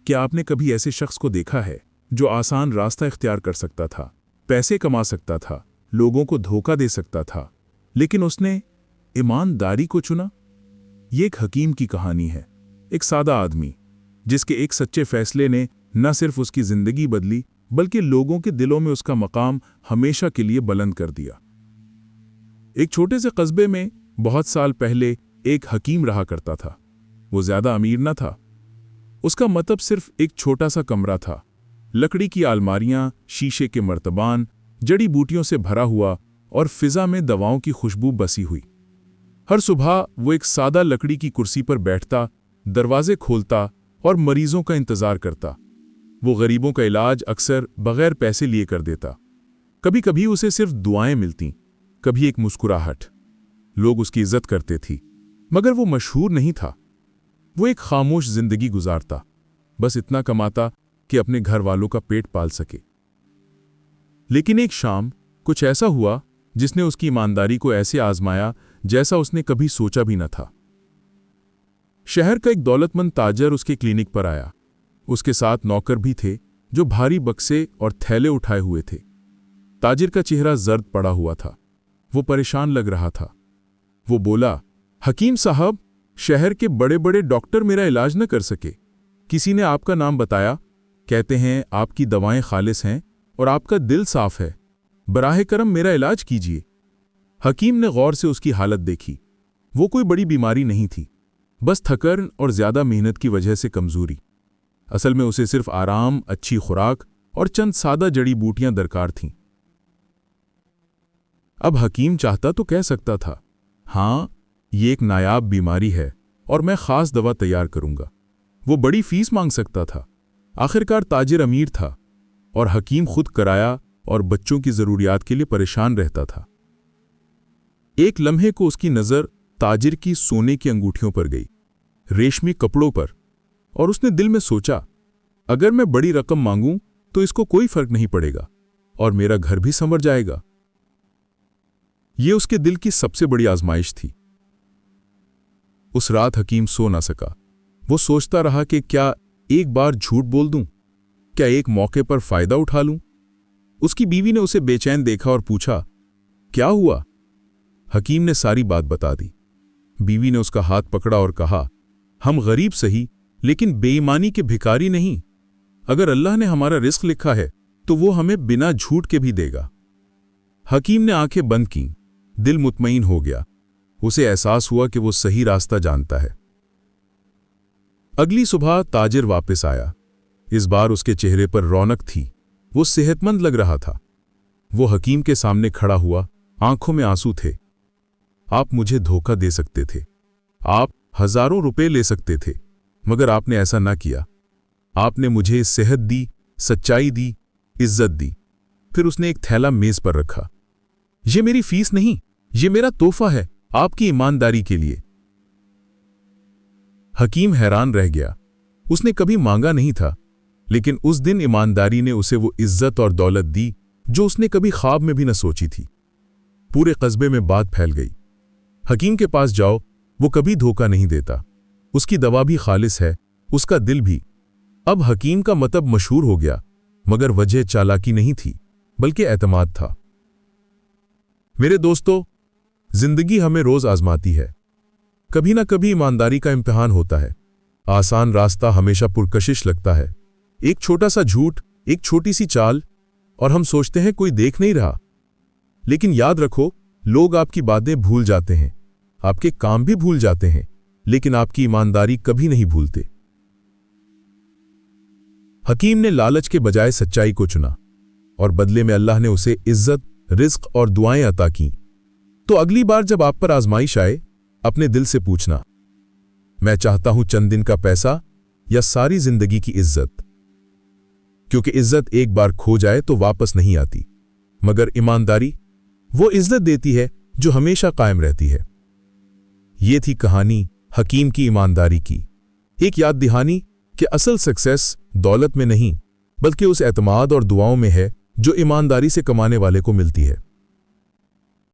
کیا آپ نے کبھی ایسے شخص کو دیکھا ہے جو آسان راستہ اختیار کر سکتا تھا، پیسے کما سکتا تھا، لوگوں کو دھوکہ دے سکتا تھا، لیکن اس نے ایمانداری کو چنا؟ یہ ایک حکیم کی کہانی ہے، ایک سادہ آدمی جس کے ایک سچے فیصلے نے نہ صرف اس کی زندگی بدلی بلکہ لوگوں کے دلوں میں اس کا مقام ہمیشہ کے لیے بلند کر دیا۔ ایک چھوٹے سے قصبے میں بہت سال پہلے ایک حکیم رہا کرتا تھا۔ وہ زیادہ امیر نہ تھا، اس کا مطلب صرف ایک چھوٹا سا کمرہ تھا، لکڑی کی الماریاں، شیشے کے مرتبان، جڑی بوٹیوں سے بھرا ہوا اور فضا میں دواؤں کی خوشبو بسی ہوئی۔ ہر صبح وہ ایک سادہ لکڑی کی کرسی پر بیٹھتا، دروازے کھولتا اور مریضوں کا انتظار کرتا۔ وہ غریبوں کا علاج اکثر بغیر پیسے لیے کر دیتا۔ کبھی کبھی اسے صرف دعائیں ملتیں، کبھی ایک مسکراہٹ۔ لوگ اس کی عزت کرتے تھے، مگر وہ مشہور نہیں تھا۔ وہ ایک خاموش زندگی گزارتا، بس اتنا کماتا کہ اپنے گھر والوں کا پیٹ پال سکے۔ لیکن ایک شام کچھ ایسا ہوا جس نے اس کی ایمانداری کو ایسے آزمایا جیسا اس نے کبھی سوچا بھی نہ تھا۔ شہر کا ایک دولت مند تاجر اس کے کلینک پر آیا۔ اس کے ساتھ نوکر بھی تھے جو بھاری بکسے اور تھیلے اٹھائے ہوئے تھے۔ تاجر کا چہرہ زرد پڑا ہوا تھا، وہ پریشان لگ رہا تھا۔ وہ بولا، حکیم صاحب، شہر کے بڑے بڑے ڈاکٹر میرا علاج نہ کر سکے۔ کسی نے آپ کا نام بتایا، کہتے ہیں آپ کی دوائیں خالص ہیں اور آپ کا دل صاف ہے، براہ کرم میرا علاج کیجیے۔ حکیم نے غور سے اس کی حالت دیکھی۔ وہ کوئی بڑی بیماری نہیں تھی، بس تھکن اور زیادہ محنت کی وجہ سے کمزوری۔ اصل میں اسے صرف آرام، اچھی خوراک اور چند سادہ جڑی بوٹیاں درکار تھیں۔ اب حکیم چاہتا تو کہہ سکتا تھا، ہاں یہ ایک نایاب بیماری ہے اور میں خاص دوا تیار کروں گا۔ وہ بڑی فیس مانگ سکتا تھا۔ آخرکار تاجر امیر تھا اور حکیم خود کرایہ اور بچوں کی ضروریات کے لیے پریشان رہتا تھا۔ ایک لمحے کو اس کی نظر تاجر کی سونے کی انگوٹھیوں پر گئی، ریشمی کپڑوں پر، اور اس نے دل میں سوچا، اگر میں بڑی رقم مانگوں تو اس کو کوئی فرق نہیں پڑے گا اور میرا گھر بھی سنور جائے گا۔ یہ اس کے دل کی سب سے بڑی آزمائش تھی۔ اس رات حکیم سو نہ سکا۔ وہ سوچتا رہا کہ کیا ایک بار جھوٹ بول دوں، کیا ایک موقع پر فائدہ اٹھا لوں۔ اس کی بیوی نے اسے بے چین دیکھا اور پوچھا، کیا ہوا؟ حکیم نے ساری بات بتا دی۔ بیوی نے اس کا ہاتھ پکڑا اور کہا، ہم غریب سہی لیکن بے ایمانی کے بھکاری نہیں۔ اگر اللہ نے ہمارا رزق لکھا ہے تو وہ ہمیں بنا جھوٹ کے بھی دے گا۔ حکیم نے آنکھیں بند کیں، دل مطمئن ہو گیا۔ اسے احساس ہوا کہ وہ صحیح راستہ جانتا ہے۔ اگلی صبح تاجر واپس آیا۔ اس بار اس کے چہرے پر رونق تھی، وہ صحت مند لگ رہا تھا۔ وہ حکیم کے سامنے کھڑا ہوا، آنکھوں میں آنسو تھے۔ آپ مجھے دھوکہ دے سکتے تھے، آپ ہزاروں روپے لے سکتے تھے، مگر آپ نے ایسا نہ کیا۔ آپ نے مجھے صحت دی، سچائی دی، عزت دی۔ پھر اس نے ایک تھیلا میز پر رکھا۔ یہ میری فیس نہیں، یہ میرا تحفہ ہے آپ کی ایمانداری کے لیے۔ حکیم حیران رہ گیا۔ اس نے کبھی مانگا نہیں تھا، لیکن اس دن ایمانداری نے اسے وہ عزت اور دولت دی جو اس نے کبھی خواب میں بھی نہ سوچی تھی۔ پورے قصبے میں بات پھیل گئی، حکیم کے پاس جاؤ، وہ کبھی دھوکہ نہیں دیتا، اس کی دوا بھی خالص ہے، اس کا دل بھی۔ اب حکیم کا مطلب مشہور ہو گیا، مگر وجہ چالاکی نہیں تھی بلکہ اعتماد تھا۔ میرے دوستو، زندگی ہمیں روز آزماتی ہے۔ کبھی نہ کبھی ایمانداری کا امتحان ہوتا ہے۔ آسان راستہ ہمیشہ پرکشش لگتا ہے۔ ایک چھوٹا سا جھوٹ، ایک چھوٹی سی چال، اور ہم سوچتے ہیں کوئی دیکھ نہیں رہا۔ لیکن یاد رکھو، لوگ آپ کی باتیں بھول جاتے ہیں، آپ کے کام بھی بھول جاتے ہیں، لیکن آپ کی ایمانداری کبھی نہیں بھولتے۔ حکیم نے لالچ کے بجائے سچائی کو چنا، اور بدلے میں اللہ نے اسے عزت، رزق اور دعائیں عطا کیں۔ تو اگلی بار جب آپ پر آزمائش آئے، اپنے دل سے پوچھنا، میں چاہتا ہوں چند دن کا پیسہ یا ساری زندگی کی عزت؟ کیونکہ عزت ایک بار کھو جائے تو واپس نہیں آتی، مگر ایمانداری وہ عزت دیتی ہے جو ہمیشہ قائم رہتی ہے۔ یہ تھی کہانی حکیم کی ایمانداری کی، ایک یاد دہانی کہ اصل سکسیس دولت میں نہیں بلکہ اس اعتماد اور دعاؤں میں ہے جو ایمانداری سے کمانے والے کو ملتی ہے۔